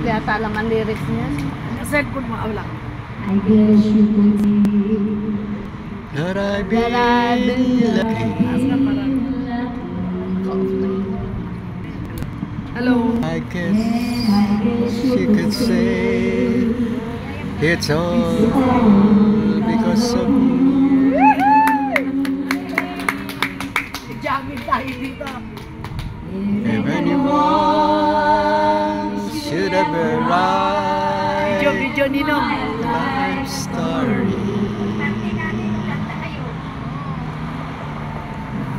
ko yata alam ang lyrics niya. Cellphone mo, wala. I guess you could see that I've been lucky. Hello. I guess she could say it's all because of me. Jamming tayo dito. If anyone should ever write Video Nino. life story,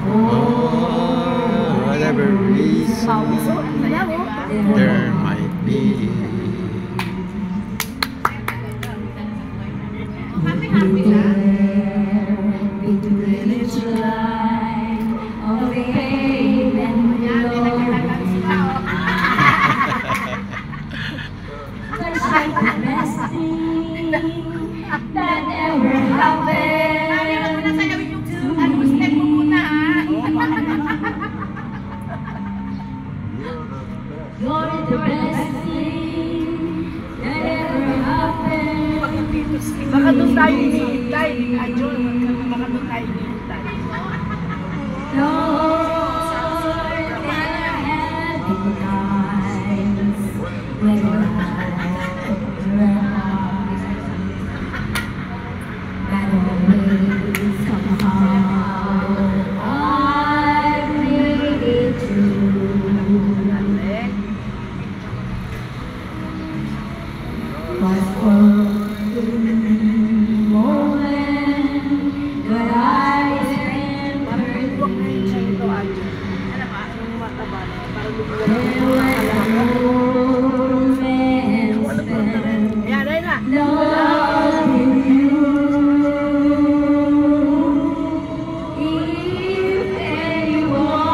for whatever reason there might be, between each line of pain and glory. But like the best thing that ever happened to me. You're the best thing that ever happened. Baka doon tayo hinihintay. Ayun, baka doon tayo hinihintay. Lord, there have been times when that always somehow I made it through. But for the moment that I spent hurting, there were moments spent loving you. If anyone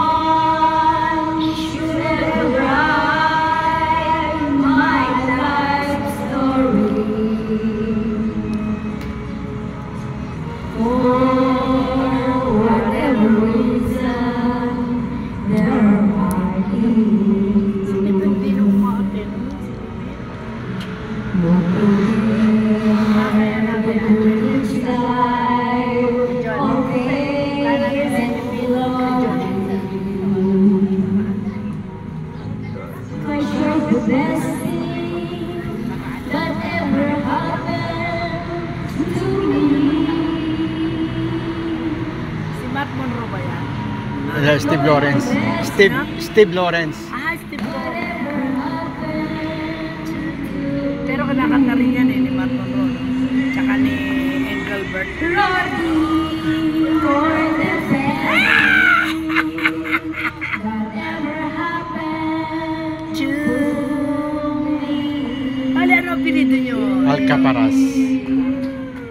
should ever write my life story, for whatever reason there might be, each life of pain and glory. Cause you're the best thing that ever happened to me. Si Matt Monroe ba yan? Steve Lawrence. Steve Lawrence. Ah, Steve Lawrence. Pero kinakanta rin yan ni Matt Monroe. Tsaka ni Engelbert. Lordy, for the best that ever happened to me. Ano ang pinito nyo? Alcaparaz.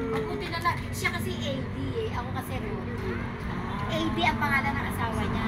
Mabuti na lang. Siya kasi AD eh. Ako kasi Rudy. AD ang pangalan ng asawa niya.